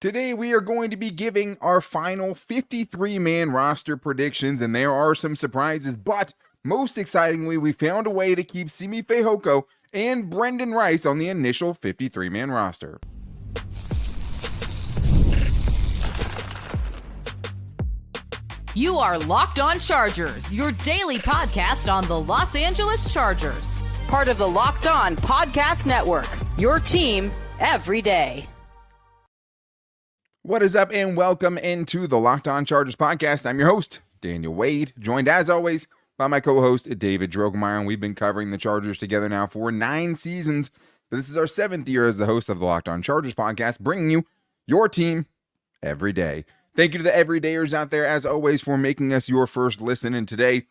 Today, we are going to be giving our final 53-man roster predictions, and there are some surprises, but most excitingly, we found a way to keep Simi Fehoko and Brenden Rice on the initial 53-man roster. You are Locked On Chargers, your daily podcast on the Los Angeles Chargers. Part of the Locked On Podcast Network, your team every day. What is up, and welcome into the Locked On Chargers podcast. I'm your host, Daniel Wade, joined as always by my co-host, David Drogemeyer, and we've been covering the Chargers together now for 9 seasons. This is our 7th year as the host of the Locked On Chargers podcast, bringing you your team every day. Thank you to the everydayers out there, as always, for making us your first listen. And today,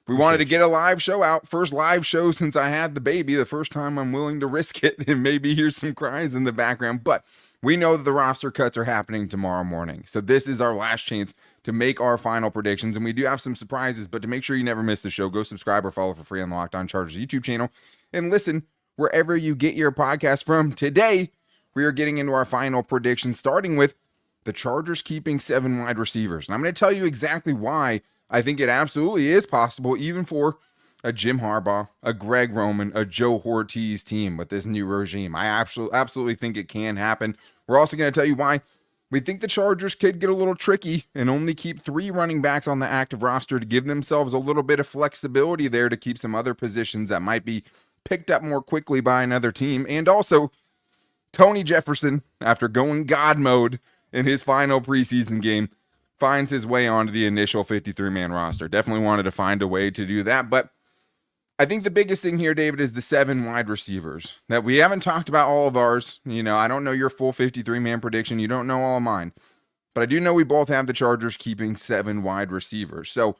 we wanted to get a live show out. First live show since I had the baby. The first time I'm willing to risk it and maybe hear some cries in the background. But we know that the roster cuts are happening tomorrow morning. So this is our last chance to make our final predictions. And we do have some surprises. But to make sure you never miss the show, go subscribe or follow for free on the Locked On Chargers YouTube channel. And listen wherever you get your podcast from. Today, we are getting into our final predictions, starting with the Chargers keeping 7 wide receivers. And I'm going to tell you exactly why I think it absolutely is possible, even for a Jim Harbaugh, a Greg Roman, a Joe Hortiz team with this new regime. I absolutely think it can happen. We're also going to tell you why we think the Chargers could get a little tricky and only keep 3 running backs on the active roster to give themselves a little bit of flexibility there to keep some other positions that might be picked up more quickly by another team. And also, Tony Jefferson, after going God mode in his final preseason game, finds his way onto the initial 53-man roster. Definitely wanted to find a way to do that, but I think the biggest thing here, David, is the 7 wide receivers. That we haven't talked about all of ours. You know, I don't know your full 53-man prediction. You don't know all of mine. But I do know we both have the Chargers keeping 7 wide receivers. So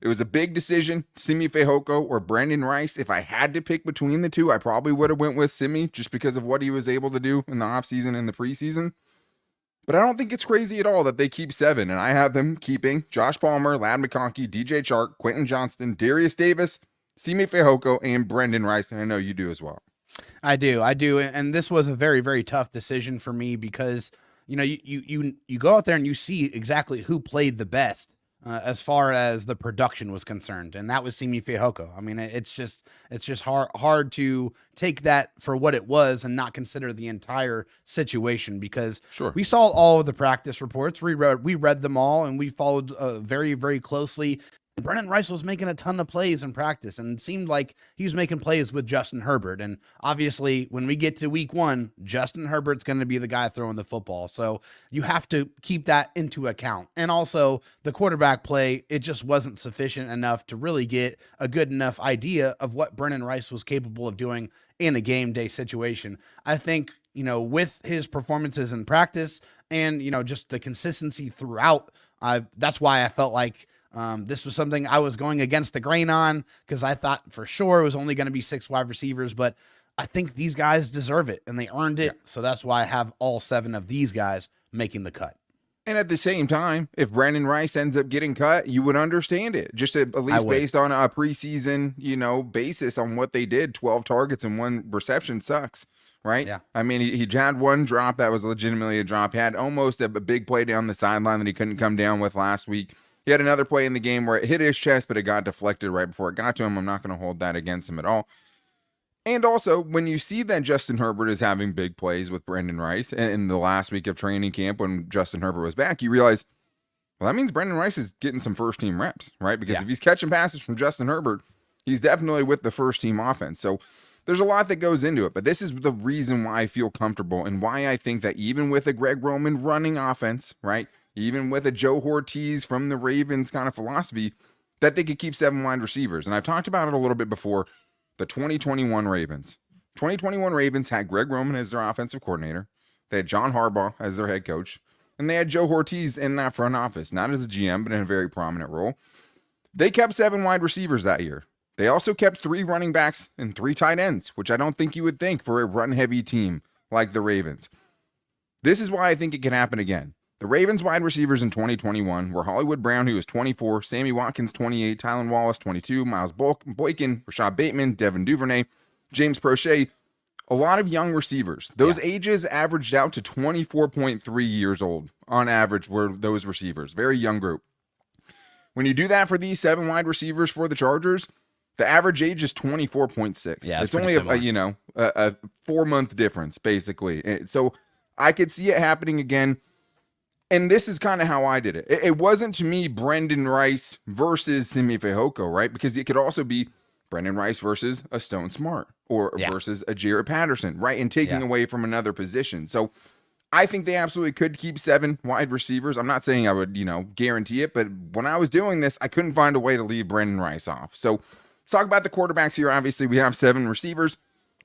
it was a big decision, Simi Fehoko or Brenden Rice. If I had to pick between the two, I probably would have went with Simi just because of what he was able to do in the offseason and the preseason. But I don't think it's crazy at all that they keep 7. And I have them keeping Josh Palmer, Ladd McConkey, DJ Chark, Quentin Johnston, Darius Davis, Simi Fehoko, and Brenden Rice. And I know you do as well. I do. And this was a very, very tough decision for me because, you know, you go out there and you see exactly who played the best as far as the production was concerned. And that was Simi Fehoko. I mean, it's just hard to take that for what it was and not consider the entire situation because we saw all of the practice reports. We read them all and we followed very, very closely. Brenden Rice was making a ton of plays in practice and it seemed like he was making plays with Justin Herbert. And obviously when we get to week 1, Justin Herbert's going to be the guy throwing the football. So you have to keep that into account. And also the quarterback play, it just wasn't sufficient enough to really get a good enough idea of what Brenden Rice was capable of doing in a game day situation. I think, you know, with his performances in practice and, you know, just the consistency throughout, that's why I felt like this was something I was going against the grain on because I thought for sure it was only going to be 6 wide receivers, but I think these guys deserve it and they earned it. Yeah. So that's why I have all 7 of these guys making the cut. And at the same time, if Brenden Rice ends up getting cut, you would understand it. Just at least based on a preseason, you know, basis on what they did. 12 targets and 1 reception sucks, right? Yeah. I mean, he had 1 drop that was legitimately a drop. He had almost a big play down the sideline that he couldn't come down with last week. He had another play in the game where it hit his chest, but it got deflected right before it got to him. I'm not going to hold that against him at all. And also, when you see that Justin Herbert is having big plays with Brenden Rice in the last week of training camp when Justin Herbert was back, you realize, well, that means Brenden Rice is getting some first-team reps, right? Because if he's catching passes from Justin Herbert, he's definitely with the first-team offense. So there's a lot that goes into it, but this is the reason why I feel comfortable and why I think that even with a Greg Roman running offense, right, even with a Joe Hortiz from the Ravens kind of philosophy, that they could keep 7 wide receivers. And I've talked about it a little bit before. The 2021 Ravens. 2021 Ravens had Greg Roman as their offensive coordinator. They had John Harbaugh as their head coach. And they had Joe Hortiz in that front office, not as a GM, but in a very prominent role. They kept 7 wide receivers that year. They also kept 3 running backs and 3 tight ends, which I don't think you would think for a run-heavy team like the Ravens. This is why I think it can happen again. The Ravens wide receivers in 2021 were Hollywood Brown, who was 24, Sammy Watkins, 28, Tylan Wallace, 22, Miles Boykin, Rashad Bateman, Devin Duvernay, James Prochet, a lot of young receivers. Those ages averaged out to 24.3 years old on average were those receivers. Very young group. When you do that for these 7 wide receivers for the Chargers, the average age is 24.6. Yeah, it's only a 4-month difference, basically. So I could see it happening again. And this is kind of how I did it. It wasn't, to me, Brenden Rice versus Simi Fehoko, right? Because it could also be Brenden Rice versus a Stone Smart or versus a Jaret Patterson, right? And taking away from another position. So I think they absolutely could keep 7 wide receivers. I'm not saying I would, guarantee it, but when I was doing this, I couldn't find a way to leave Brenden Rice off. So let's talk about the quarterbacks here. Obviously, we have 7 receivers.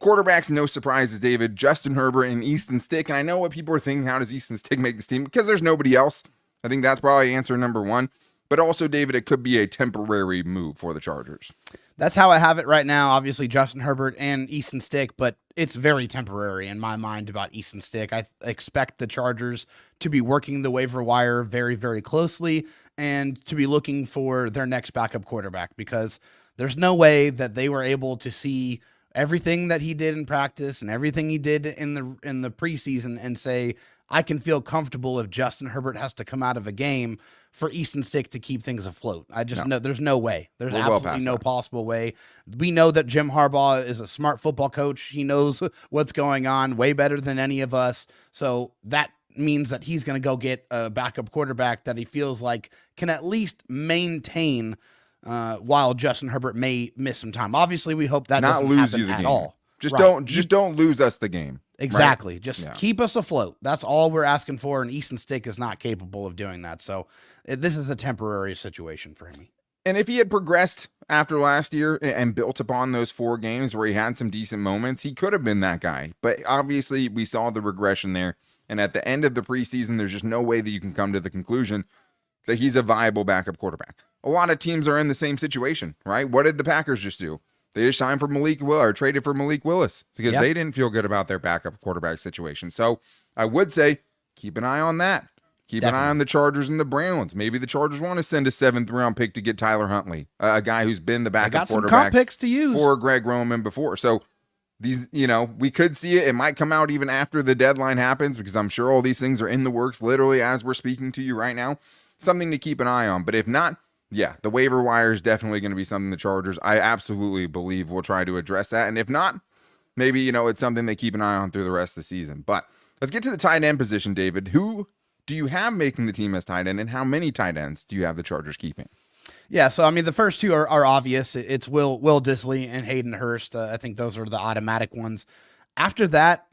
Quarterbacks, no surprises, David. Justin Herbert and Easton Stick. And I know what people are thinking, how does Easton Stick make this team? Because there's nobody else. I think that's probably answer number 1. But also, David, it could be a temporary move for the Chargers. That's how I have it right now. Obviously, Justin Herbert and Easton Stick, but it's very temporary in my mind about Easton Stick. I expect the Chargers to be working the waiver wire very, very closely and to be looking for their next backup quarterback, because there's no way that they were able to see everything that he did in practice and everything he did in the preseason and say, I can feel comfortable if Justin Herbert has to come out of a game for Easton Stick to keep things afloat. I just know there's no way. There's absolutely no possible way. We know that Jim Harbaugh is a smart football coach. He knows what's going on way better than any of us. So that means that he's going to go get a backup quarterback that he feels like can at least maintain while Justin Herbert may miss some time. Obviously, we hope that doesn't happen at all. Just don't lose us the game. Exactly. Right? Just keep us afloat. That's all we're asking for, and Easton Stick is not capable of doing that. So this is a temporary situation for him. And if he had progressed after last year and built upon those 4 games where he had some decent moments, he could have been that guy. But obviously, we saw the regression there. And at the end of the preseason, there's just no way that you can come to the conclusion that he's a viable backup quarterback. A lot of teams are in the same situation, right? What did the Packers just do? They just signed for traded for Malik Willis because they didn't feel good about their backup quarterback situation. So I would say keep an eye on that. Keep an eye on the Chargers and the Browns. Maybe the Chargers want to send a 7th round pick to get Tyler Huntley, a guy who's been the backup quarterback some comp picks to use for Greg Roman before. So these, we could see it. It might come out even after the deadline happens because I'm sure all these things are in the works literally as we're speaking to you right now. Something to keep an eye on. But if not, the waiver wire is definitely going to be something the Chargers, I absolutely believe, will try to address that. And if not, maybe, it's something they keep an eye on through the rest of the season. But let's get to the tight end position, David. Who do you have making the team as tight end, and how many tight ends do you have the Chargers keeping? Yeah, so, the first 2 are obvious. It's Will Dissly and Hayden Hurst. I think those are the automatic ones. After that,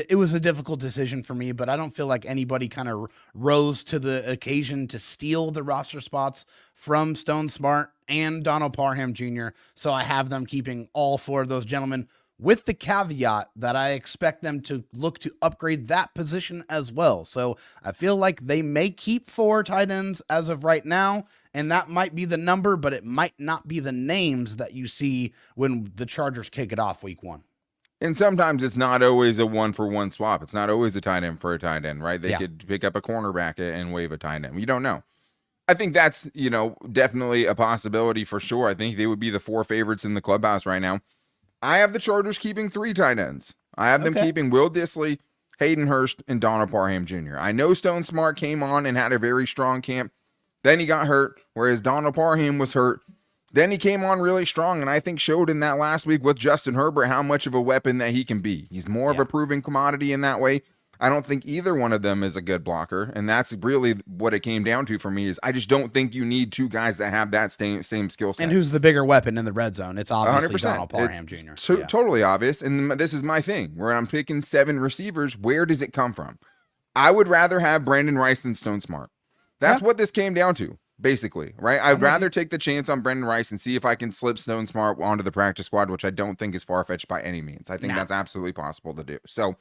it was a difficult decision for me, but I don't feel like anybody kind of rose to the occasion to steal the roster spots from Stone Smart and Donald Parham Jr., so I have them keeping all 4 of those gentlemen, with the caveat that I expect them to look to upgrade that position as well. So I feel like they may keep 4 tight ends as of right now, and that might be the number, but it might not be the names that you see when the Chargers kick it off week 1. And sometimes it's not always a 1-for-1 swap. It's not always a tight end for a tight end, right? They could pick up a cornerback and waive a tight end. You don't know. I think that's, definitely a possibility for sure. I think they would be the 4 favorites in the clubhouse right now. I have the Chargers keeping 3 tight ends. I have them keeping Will Dissly, Hayden Hurst, and Donald Parham Jr. I know Stone Smart came on and had a very strong camp. Then he got hurt, whereas Donald Parham was hurt. Then he came on really strong, and I think showed in that last week with Justin Herbert how much of a weapon that he can be. He's more of a proven commodity in that way. I don't think either one of them is a good blocker, and that's really what it came down to for me is I just don't think you need 2 guys that have that same skill set. And who's the bigger weapon in the red zone? It's obviously 100%. Donald Parham Jr. Totally obvious, and this is my thing. Where I'm picking 7 receivers, where does it come from? I would rather have Brenden Rice than Stone Smart. That's what this came down to. Basically, right? I'd rather take the chance on Brenden Rice and see if I can slip Stone Smart onto the practice squad, which I don't think is far-fetched by any means. I think that's absolutely possible to do. So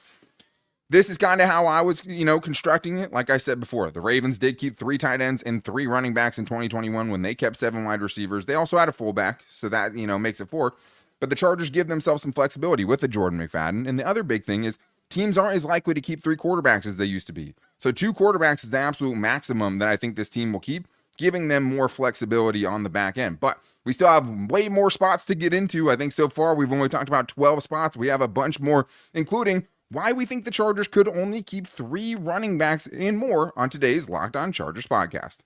this is kind of how I was, constructing it. Like I said before, the Ravens did keep 3 tight ends and 3 running backs in 2021 when they kept 7 wide receivers. They also had a fullback, so that, makes it 4. But the Chargers give themselves some flexibility with the Jordan McFadden. And the other big thing is teams aren't as likely to keep 3 quarterbacks as they used to be. So 2 quarterbacks is the absolute maximum that I think this team will keep. giving them more flexibility on the back end. But we still have way more spots to get into. I think so far we've only talked about 12 spots. We have a bunch more, including why we think the Chargers could only keep 3 running backs and more on today's Locked On Chargers podcast.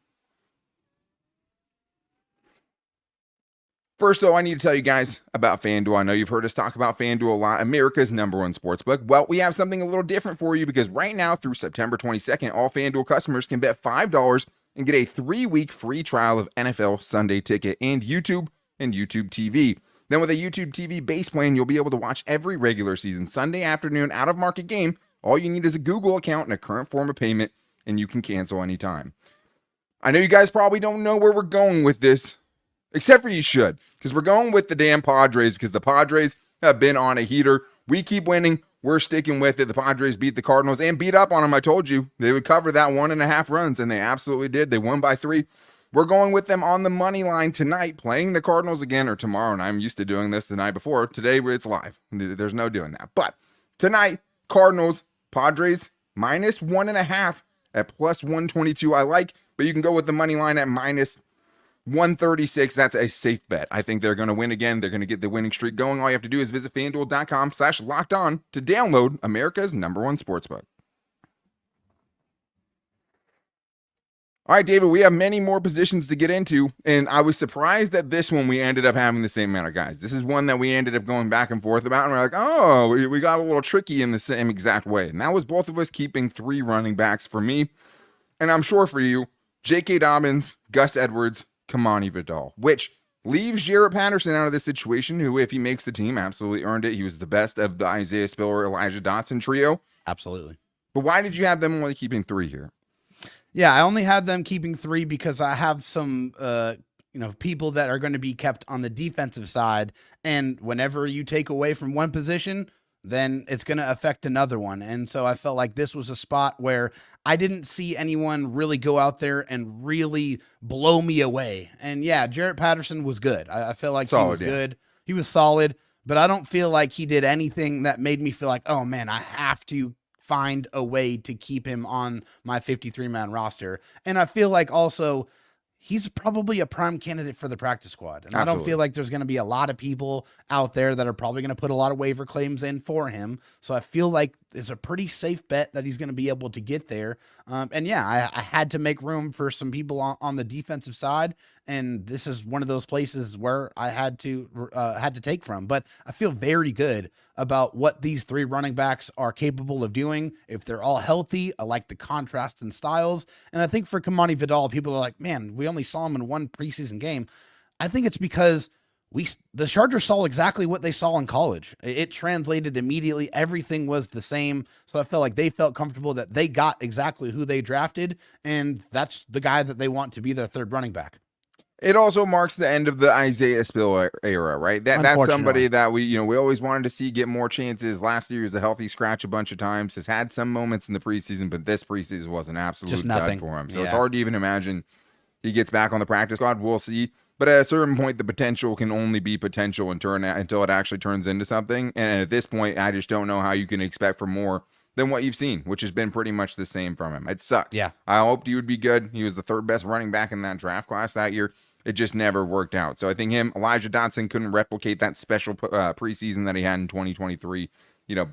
First, though, I need to tell you guys about FanDuel. I know you've heard us talk about FanDuel a lot, America's #1 sportsbook. Well, we have something a little different for you because right now through September 22nd, all FanDuel customers can bet $5 and get a 3-week free trial of NFL Sunday Ticket and YouTube TV. Then with a YouTube TV base plan, you'll be able to watch every regular season Sunday afternoon out-of-market game. All you need is a Google account and a current form of payment, and you can cancel anytime. I know you guys probably don't know where we're going with this, except for you should, because we're going with the damn Padres because the Padres have been on a heater. We keep winning. We're sticking with it. The Padres beat the Cardinals and beat up on them. I told you they would cover that 1.5 runs, and they absolutely did. They won by 3. We're going with them on the money line tonight, playing the Cardinals again, or tomorrow, and I'm used to doing this the night before. Today, it's live. There's no doing that. But tonight, Cardinals, Padres, -1.5 at +122 I like, but you can go with the money line at -136. That's a safe bet. I think they're going to win again. They're going to get the winning streak going. All you have to do is visit FanDuel.com/lockedon to download America's #1 sportsbook. All right, David, we have many more positions to get into, and I was surprised that this one we ended up having the same amount of guys. This is one that we ended up going back and forth about, and we're like, oh, we got a little tricky in the same exact way. And that was both of us keeping 3 running backs for me, and I'm sure for you, J.K. Dobbins, Gus Edwards, Kamani Vidal, which leaves Jarrett Patterson out of this situation, who, if he makes the team, absolutely earned it. He was the best of the Isaiah Spiller, Elijah Dotson trio. Absolutely. But why did you have them only keeping 3 here? Yeah, I only had them keeping 3 because I have some, people that are going to be kept on the defensive side. And whenever you take away from one position, then it's going to affect another one. And so I felt like this was a spot where I didn't see anyone really go out there and really blow me away. And yeah, Jarrett Patterson was good. I feel like solid, he was good. He was solid, but I don't feel like he did anything that made me feel like, oh man, I have to find a way to keep him on my 53-man roster. And I feel like also he's probably a prime candidate for the practice squad. And absolutely. I don't feel like there's going to be a lot of people out there that are probably going to put a lot of waiver claims in for him. So I feel like it's a pretty safe bet that he's going to be able to get there. And yeah, I had to make room for some people on the defensive side. And this is one of those places where I had to take from. But I feel very good about what these 3 running backs are capable of doing. If they're all healthy, I like the contrast in styles. And I think for Kamani Vidal, people are like, man, we only saw him in 1 preseason game. I think it's because the Chargers saw exactly what they saw in college. It translated immediately. Everything was the same. So I felt like they felt comfortable that they got exactly who they drafted. And that's the guy that they want to be their 3rd running back. It also marks the end of the Isaiah Spiller era, right? That's somebody that we always wanted to see get more chances. Last year he was a healthy scratch a bunch of times, has had some moments in the preseason, but this preseason was an absolute dud for him. So It's hard to even imagine he gets back on the practice squad. We'll see. But at a certain point, the potential can only be potential until it actually turns into something. And at this point, I just don't know how you can expect for more than what you've seen, which has been pretty much the same from him. It sucks. Yeah. I hoped he would be good. He was the 3rd best running back in that draft class that year. It just never worked out. So I think Elijah Dotson couldn't replicate that special preseason that he had in 2023. 2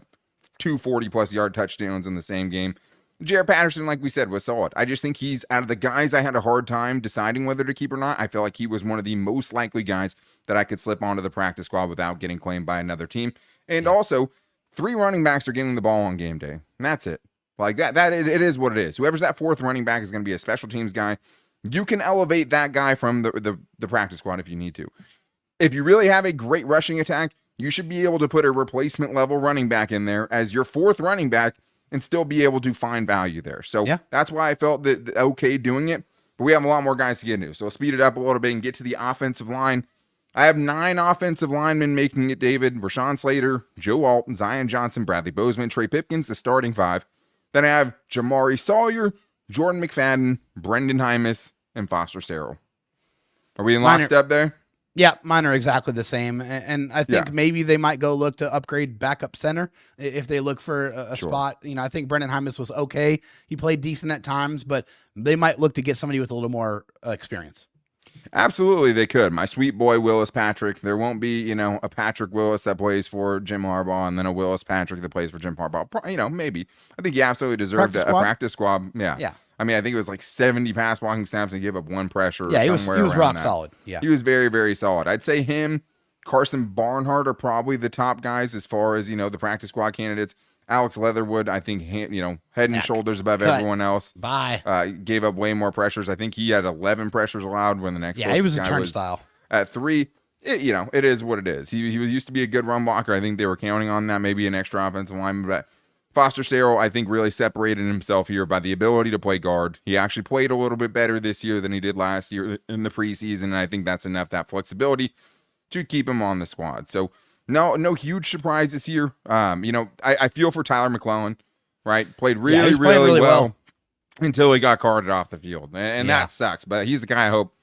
40-plus yard touchdowns in the same game. Jarrett Patterson, like we said, was solid. I just think he's, out of the guys I had a hard time deciding whether to keep or not, I feel like he was one of the most likely guys that I could slip onto the practice squad without getting claimed by another team. And also, 3 running backs are getting the ball on game day. And that's it. Like that it is what it is. Whoever's that 4th running back is going to be a special teams guy. You can elevate that guy from the practice squad if you need to. If you really have a great rushing attack, you should be able to put a replacement level running back in there as your 4th running back and still be able to find value there. So That's why I felt that okay doing it. But we have a lot more guys to get into. So let's speed it up a little bit and get to the offensive line. I have 9 offensive linemen making it, David. Rashawn Slater, Joe Alt, Zion Johnson, Bradley Bozeman, Trey Pipkins, the starting 5. Then I have Jamari Sawyer, Jordan McFadden, Brenden Hymus, and Foster Sarrell. Are we in lockstep there? Yeah, mine are exactly the same. And I think maybe they might go look to upgrade backup center if they look for a spot. I think Brenden Hymus was okay. He played decent at times, but they might look to get somebody with a little more experience. Absolutely, they could. My sweet boy, Willis Patrick. There won't be, a Patrick Willis that plays for Jim Harbaugh and then a Willis Patrick that plays for Jim Harbaugh. Maybe. I think he absolutely deserved a practice squad. Yeah. I mean, I think it was like 70 pass blocking snaps and gave up one pressure. Yeah, he was rock solid. Yeah. He was very, very solid. I'd say him, Carson Barnhart are probably the top guys as far as, the practice squad candidates. Alex Leatherwood, I think, head and shoulders above everyone else. Bye. Gave up way more pressures. I think he had 11 pressures allowed when the next he was a turnstile. At 3. It is what it is. He used to be a good run blocker. I think they were counting on that, maybe an extra offensive lineman. But Foster Sarrell, I think, really separated himself here by the ability to play guard. He actually played a little bit better this year than he did last year in the preseason, and I think that's enough, that flexibility, to keep him on the squad. So, no huge surprises here. I feel for Tyler McClellan, right? Played really well until he got carted off the field, and that sucks. But he's the guy I hope,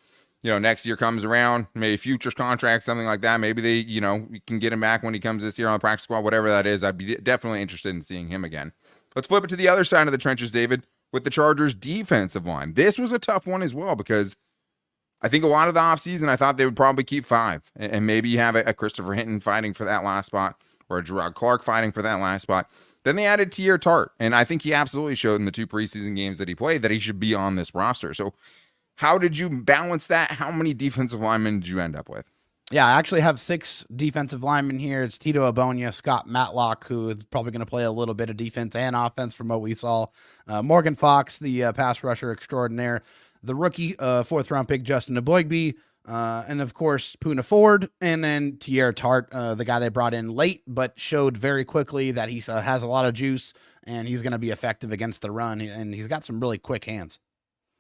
next year comes around, maybe futures contract, something like that. Maybe they, we can get him back when he comes this year on the practice squad, whatever that is. I'd be definitely interested in seeing him again. Let's flip it to the other side of the trenches, David, with the Chargers defensive line. This was a tough one as well because I think a lot of the offseason, I thought they would probably keep 5 and maybe you have a Christopher Hinton fighting for that last spot or a Gerard Clark fighting for that last spot. Then they added Tier Tart, and I think he absolutely showed in the 2 preseason games that he played that he should be on this roster. So how did you balance that? How many defensive linemen did you end up with? Yeah, I actually have 6 defensive linemen here. It's Tito Abonia, Scott Matlock, who is probably going to play a little bit of defense and offense from what we saw. Morgan Fox, the pass rusher extraordinaire. The rookie 4th-round pick, Justin Eboigbe, and, of course, Poona Ford, and then Tier Tart, the guy they brought in late but showed very quickly that he has a lot of juice, and he's going to be effective against the run, and he's got some really quick hands.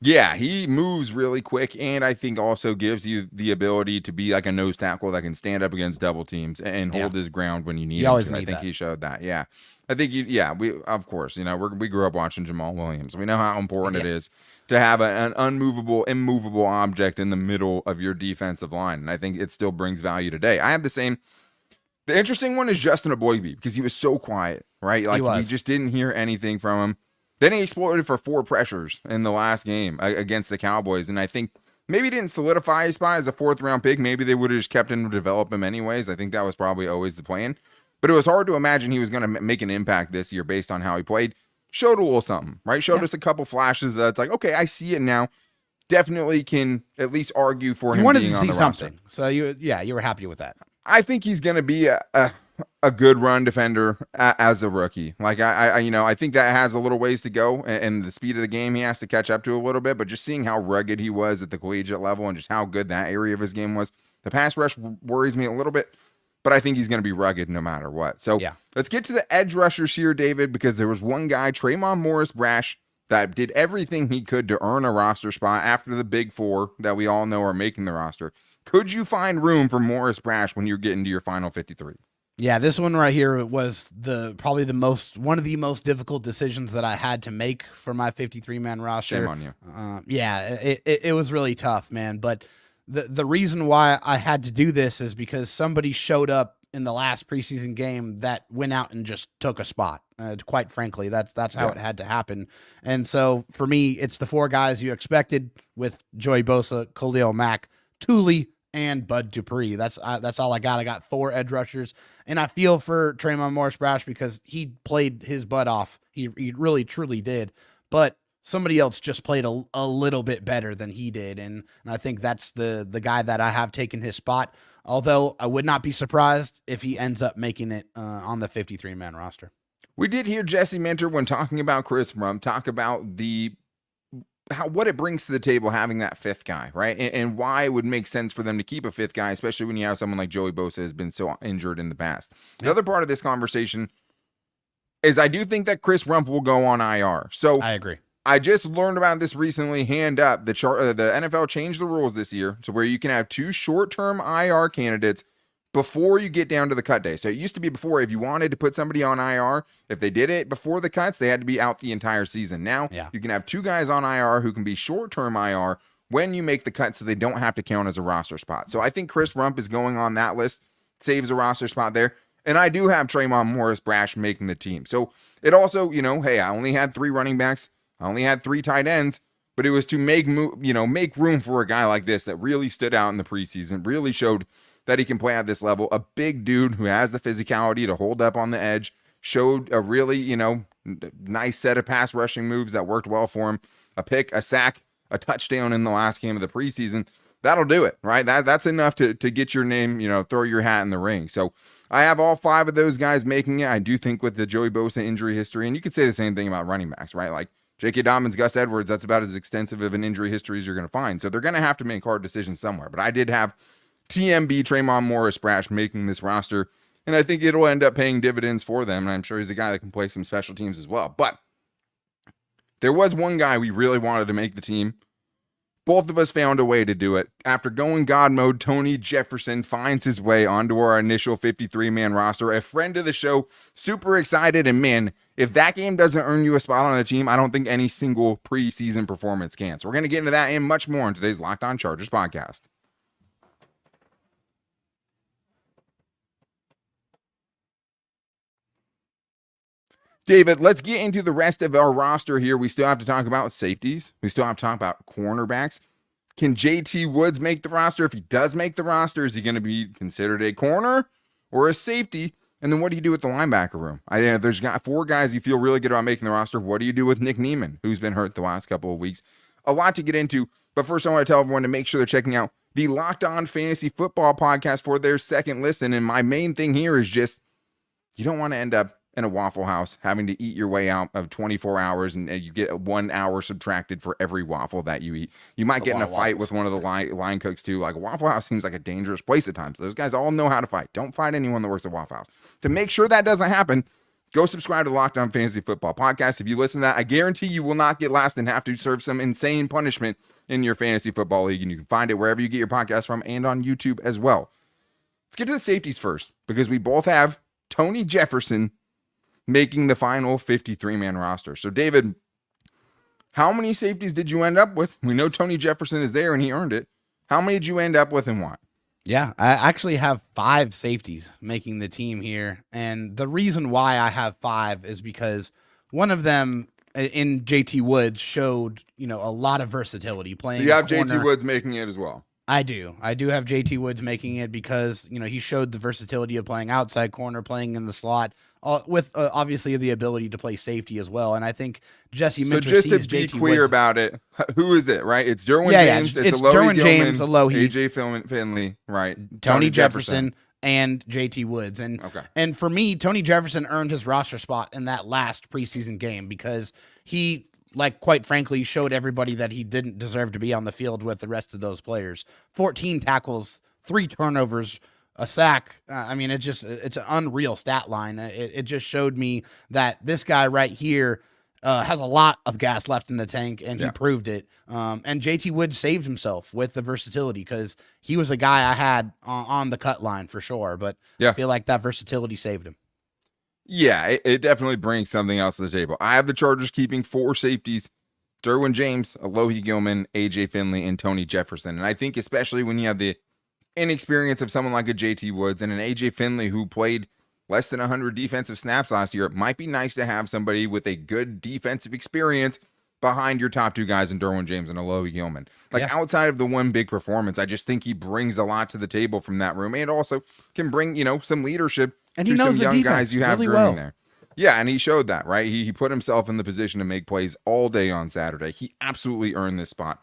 Yeah, he moves really quick, and I think also gives you the ability to be like a nose tackle that can stand up against double teams and hold his ground when you need him. I think he showed that. Yeah, I think we of course, we grew up watching Jamal Williams. We know how important it is to have an immovable object in the middle of your defensive line, and I think it still brings value today. I have the same. The interesting one is Justin Eboigbe because he was so quiet, right? Like we just didn't hear anything from him. Then he exploded for 4 pressures in the last game against the Cowboys. And I think maybe he didn't solidify his spot as a 4th-round pick. Maybe they would have just kept him to develop him anyways. I think that was probably always the plan. But it was hard to imagine he was going to make an impact this year based on how he played. Showed a little something, right? Showed us a couple flashes that's like, okay, I see it now. Definitely can at least argue for him being on the roster. So you were happy with that. I think he's going to be a good run defender as a rookie. Like I think that has a little ways to go, and the speed of the game he has to catch up to a little bit. But just seeing how rugged he was at the collegiate level and just how good that area of his game was, the pass rush worries me a little bit. But I think he's going to be rugged no matter what. So let's get to the edge rushers here, David, because there was one guy, Tre'Mon Morris-Brash, that did everything he could to earn a roster spot after the big 4 that we all know are making the roster. Could you find room for Morris-Brash when you're getting to your final 53? Yeah, this one right here was probably one of the most difficult decisions that I had to make for my 53-man roster. Shame on you. It was really tough, man. But the reason why I had to do this is because somebody showed up in the last preseason game that went out and just took a spot. Quite frankly, that's how it had to happen. And so for me, it's the 4 guys you expected with Joey Bosa, Khalil Mack, Thule, and Bud Dupree. That's all I got. I got 4 edge rushers, and I feel for Tre'Mon Morris-Brash because he played his butt off. He really truly did. But somebody else just played a little bit better than he did, and I think that's the guy that I have taken his spot. Although I would not be surprised if he ends up making it on the 53-man roster. We did hear Jesse Minter, when talking about Chris Rump, talk about what it brings to the table having that 5th guy, right? And why it would make sense for them to keep a 5th guy, especially when you have someone like Joey Bosa has been so injured in the past. The other part of this conversation is I do think that Chris Rump will go on IR. So I agree. I just learned about this recently. Hand up, the NFL changed the rules this year to where you can have 2 short-term IR candidates before you get down to the cut day. So it used to be before, if you wanted to put somebody on IR, if they did it before the cuts, they had to be out the entire season. Now you can have 2 guys on IR who can be short-term IR when you make the cut so they don't have to count as a roster spot. So I think Chris Rump is going on that list, saves a roster spot there. And I do have Tre'Mon Morris-Brash making the team. So it also, hey, I only had 3 running backs. I only had 3 tight ends, but it was to make room for a guy like this that really stood out in the preseason, really showed that he can play at this level. A big dude who has the physicality to hold up on the edge, showed a really, nice set of pass rushing moves that worked well for him. A pick, a sack, a touchdown in the last game of the preseason. That'll do it, right? That's enough to get your name, throw your hat in the ring. So I have all 5 of those guys making it. I do think with the Joey Bosa injury history, and you could say the same thing about running backs, right? Like J.K. Dobbins, Gus Edwards, that's about as extensive of an injury history as you're going to find. So they're going to have to make hard decisions somewhere. But I did have TMB, Tre'Mon Morris-Brash, making this roster, and I think it'll end up paying dividends for them. And I'm sure he's a guy that can play some special teams as well. But there was one guy we really wanted to make the team. Both of us found a way to do it. After going God mode, Tony Jefferson finds his way onto our initial 53-man roster. A friend of the show, super excited. And man, if that game doesn't earn you a spot on the team, I don't think any single preseason performance can. So we're going to get into that and much more in today's Locked On Chargers podcast. David, let's get into the rest of our roster here. We still have to talk about safeties. We still have to talk about cornerbacks. Can JT Woods make the roster? If he does make the roster, is he going to be considered a corner or a safety? And then what do you do with the linebacker room? There's got 4 guys you feel really good about making the roster. What do you do with Nick Niemann, who's been hurt the last couple of weeks? A lot to get into. But first, I want to tell everyone to make sure they're checking out the Locked On Fantasy Football podcast for their second listen. And my main thing here is just, you don't want to end up in a Waffle House having to eat your way out of 24 hours and you get 1 hour subtracted for every waffle that you eat. You might get in a fight with one of the line cooks too. Like, a Waffle House seems like a dangerous place at times. Those guys all know how to fight. Don't fight anyone that works at Waffle House. To make sure that doesn't happen, go subscribe to the Locked On Fantasy Football podcast. If you listen to that, I guarantee you will not get last and have to serve some insane punishment in your fantasy football league. And you can find it wherever you get your podcast from and on YouTube as well. Let's get to the safeties first, because we both have Tony Jefferson making the final 53-man roster. So, David, how many safeties did you end up with? We know Tony Jefferson is there and he earned it. How many did you end up with and why? Yeah, I actually have 5 safeties making the team here. And the reason why I have 5 is because one of them in JT Woods showed, a lot of versatility playing. So you have JT Woods making it as well. I do have JT Woods making it because, he showed the versatility of playing outside corner, playing in the slot, with obviously the ability to play safety as well. And I think Jesse Mitchell sees JT Woods. So just to be clear about it, who is it, right? It's Derwin James, it's Derwin James, Alohi, AJ Finley, right? Tony Jefferson, and JT Woods. And for me, Tony Jefferson earned his roster spot in that last preseason game because he, quite frankly, showed everybody that he didn't deserve to be on the field with the rest of those players. 14 tackles, 3 turnovers, a sack. It's an unreal stat line. It just showed me that this guy right here has a lot of gas left in the tank, and he proved it. And JT Woods saved himself with the versatility because he was a guy I had on the cut line for sure. But I feel like that versatility saved him. Yeah, it definitely brings something else to the table. I have the Chargers keeping 4 safeties: Derwin James, Alohi Gilman, AJ Finley, and Tony Jefferson. And I think especially when you have the inexperience of someone like a JT Woods and an AJ Finley who played less than 100 defensive snaps last year, it might be nice to have somebody with a good defensive experience behind your top 2 guys in Derwin James and Alohi Gilman. Outside of the one big performance, I just think he brings a lot to the table from that room, and also can bring, some leadership and to he knows some the young guys you have really grooming well there. Yeah, and he showed that, right? He put himself in the position to make plays all day on Saturday. He absolutely earned this spot.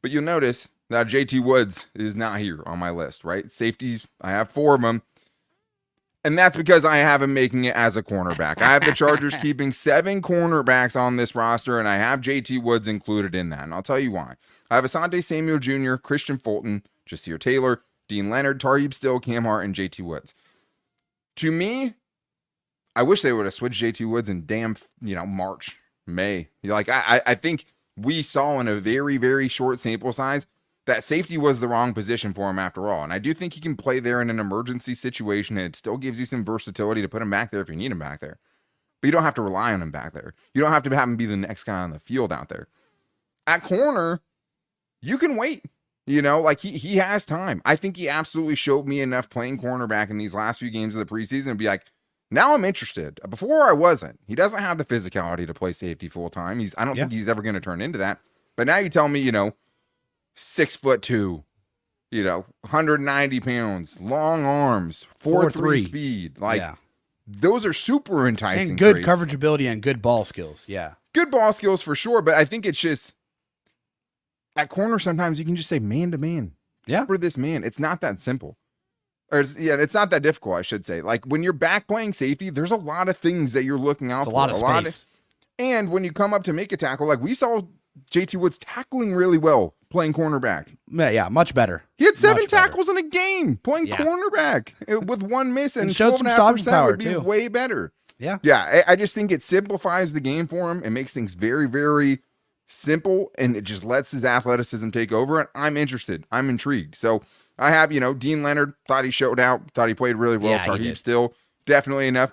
But you'll notice that JT Woods is not here on my list, right? Safeties, I have 4 of them. And that's because I have him making it as a cornerback. I have the Chargers keeping 7 cornerbacks on this roster, and I have JT Woods included in that. And I'll tell you why. I have Asante Samuel Jr., Christian Fulton, Jasir Taylor, Dean Leonard, Tarheeb Still, Cam Hart, and JT Woods. To me, I wish they would have switched JT Woods in March, May. I think we saw in a very, very short sample size that safety was the wrong position for him after all. And I do think he can play there in an emergency situation, and it still gives you some versatility to put him back there if you need him back there. But you don't have to rely on him back there. You don't have to have him be the next guy on the field out there. At corner, you can wait. Like he has time. I think he absolutely showed me enough playing cornerback in these last few games of the preseason to be like, now I'm interested. Before I wasn't. He doesn't have the physicality to play safety full time. I don't think he's ever going to turn into that. But now you tell me, 6'2", 190 pounds, long arms, 4.3 speed. Like those are super enticing. And good traits. coverage ability and good ball skills. Yeah. Good ball skills for sure. But I think it's just at corner, sometimes you can just say man to man. Yeah. For this man, it's not that simple. Or it's not that difficult, I should say. Like when you're back playing safety, there's a lot of things that you're looking out for. A lot of space. And when you come up to make a tackle, like we saw JT Woods tackling really well playing cornerback. Yeah, much better. He had 7 tackles in a game playing cornerback with one miss and showed some stopping power would be too. way better. Yeah. Yeah, I just think it simplifies the game for him. It makes things very, very simple, and it just lets his athleticism take over. And I'm interested. I'm intrigued. So I have, Dean Leonard, thought he showed out, thought he played really well. Yeah, Tarheeb still, definitely enough.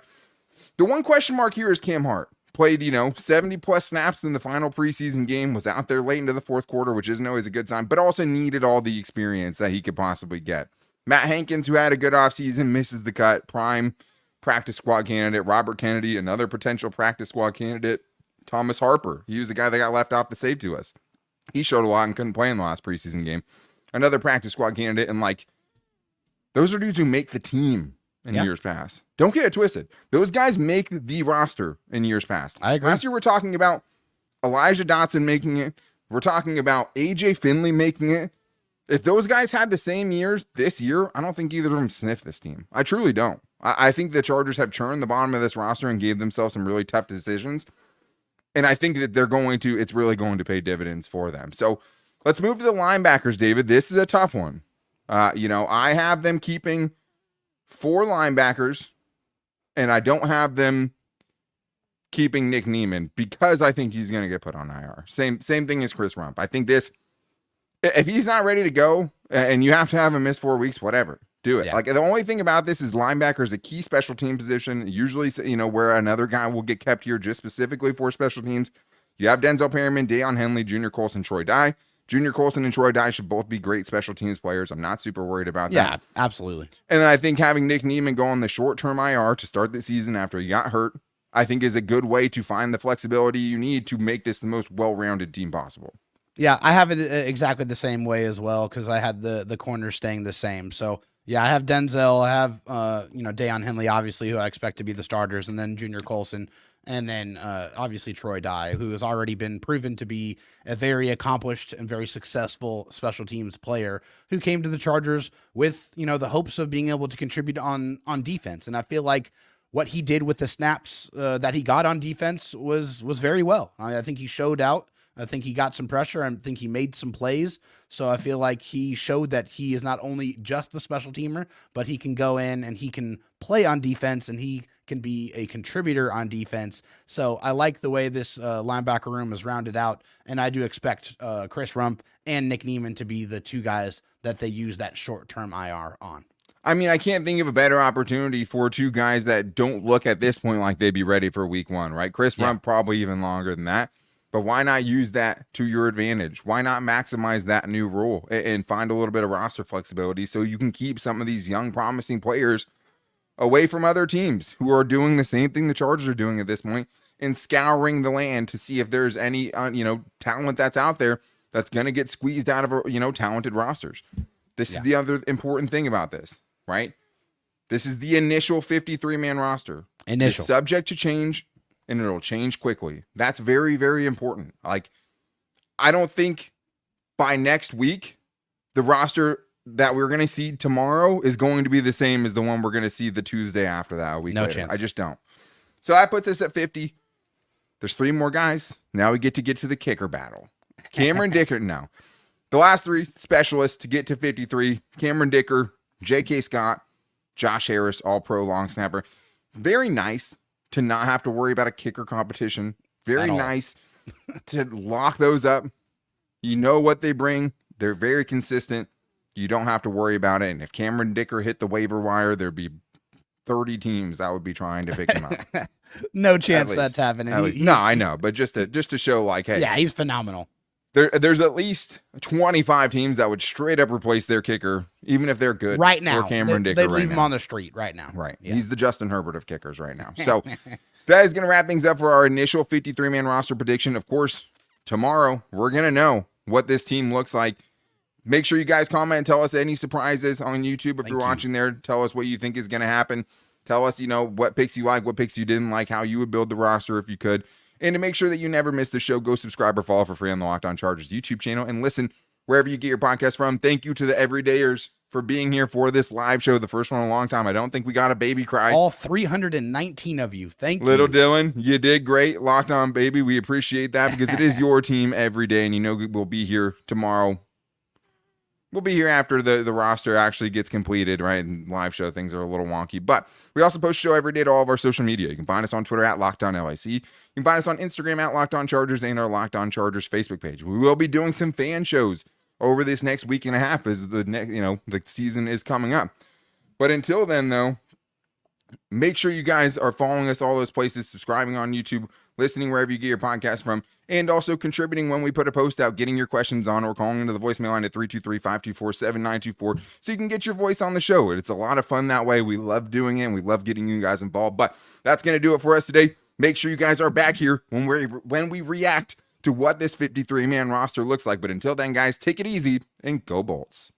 The one question mark here is Cam Hart. Played, 70-plus snaps in the final preseason game, was out there late into the fourth quarter, which isn't always a good sign, but also needed all the experience that he could possibly get. Matt Hankins, who had a good offseason, misses the cut. Prime practice squad candidate. Robert Kennedy, another potential practice squad candidate. Thomas Harper, he was the guy that got left off to save to us. He showed a lot and couldn't play in the last preseason game. Another practice squad candidate, and those are dudes who make the team in years past. Don't get it twisted. Those guys make the roster in years past. I agree. Last year we're talking about Elijah Dotson making it. We're talking about AJ Finley making it. If those guys had the same years this year, I don't think either of them sniff this team. I truly don't. I think the Chargers have churned the bottom of this roster and gave themselves some really tough decisions. And I think that it's really going to pay dividends for them. So let's move to the linebackers, David. This is a tough one. I have them keeping 4 linebackers, and I don't have them keeping Nick Niemann because I think he's going to get put on IR. Same thing as Chris Rump. I think if he's not ready to go and you have to have him miss 4 weeks, whatever, do it. Yeah. The only thing about this is linebacker is a key special team position. Usually, where another guy will get kept here just specifically for special teams. You have Denzel Perryman, Deion Henley, Junior Colson, Troy Dye. Junior Colson and Troy Dye should both be great special teams players. I'm not super worried about that. Yeah, absolutely. And then I think having Nick Niemann go on the short-term IR to start the season after he got hurt, I think is a good way to find the flexibility you need to make this the most well-rounded team possible. Yeah, I have it exactly the same way as well because I had the corners staying the same. So, yeah, I have Denzel. I have, Deion Henley, obviously, who I expect to be the starters, and then Junior Colson. And then, obviously, Troy Dye, who has already been proven to be a very accomplished and very successful special teams player who came to the Chargers with, the hopes of being able to contribute on defense. And I feel like what he did with the snaps that he got on defense was very well. I think he showed out. I think he got some pressure. I think he made some plays. So I feel like he showed that he is not only just a special teamer, but he can go in and he can play on defense and he can be a contributor on defense. So I like the way this linebacker room is rounded out, and I do expect Chris Rump and Nick Niemann to be the 2 guys that they use that short-term IR on. I mean, I can't think of a better opportunity for 2 guys that don't look at this point like they'd be ready for week 1, right? Chris Rump probably even longer than that. But why not use that to your advantage? Why not maximize that new rule and find a little bit of roster flexibility so you can keep some of these young, promising players away from other teams who are doing the same thing the Chargers are doing at this point and scouring the land to see if there's any, talent that's out there that's going to get squeezed out of, talented rosters. This is the other important thing about this, right? This is the initial 53-man roster. It's subject to change. And it'll change quickly. That's very, very important. I don't think by next week, the roster that we're going to see tomorrow is going to be the same as the one we're going to see the Tuesday after that a week later. Chance. I just don't. So that puts us at 50. There's 3 more guys. Now we get to the kicker battle. Cameron Dicker. No. The last 3 specialists to get to 53. Cameron Dicker, J.K. Scott, Josh Harris, all-pro long snapper. Very nice to not have to worry about a kicker competition. Very nice to lock those up. You know what they bring. They're very consistent. You don't have to worry about it. And if Cameron Dicker hit the waiver wire, there'd be 30 teams that would be trying to pick him up. No chance that's happening. No, I know. But just to show hey. Yeah, he's phenomenal. there's at least 25 teams that would straight up replace their kicker, even if they're good right now. For Cameron Dicker They'd right leave him now. on the street right now. Right. Yeah. He's the Justin Herbert of kickers right now. So that is going to wrap things up for our initial 53-man roster prediction. Of course, tomorrow we're going to know what this team looks like. Make sure you guys comment and tell us any surprises on YouTube if you're watching there. Tell us what you think is going to happen. Tell us, what picks you like, what picks you didn't like, how you would build the roster if you could. And to make sure that you never miss the show, go subscribe or follow for free on the Locked On Chargers YouTube channel and listen wherever you get your podcast from. Thank you to the everydayers for being here for this live show, the first one in a long time. I don't think we got a baby cry. All 319 of you. Thank you. Little Dylan, you did great. Locked On, baby. We appreciate that because it is your team every day, and we'll be here tomorrow. We'll be here after the roster actually gets completed, right? And live show things are a little wonky. But we also post a show every day to all of our social media. You can find us on Twitter at LockedOnLIC. You can find us on Instagram at Locked On Chargers and our Locked On Chargers Facebook page. We will be doing some fan shows over this next week and a half as the season is coming up. But until then, though, make sure you guys are following us all those places, subscribing on YouTube, listening wherever you get your podcast from, and also contributing when we put a post out, getting your questions on, or calling into the voicemail line at 323-524-7924 so you can get your voice on the show. It's a lot of fun that way. We love doing it, and we love getting you guys involved. But that's going to do it for us today. Make sure you guys are back here when we react to what this 53-man roster looks like. But until then, guys, take it easy and go Bolts.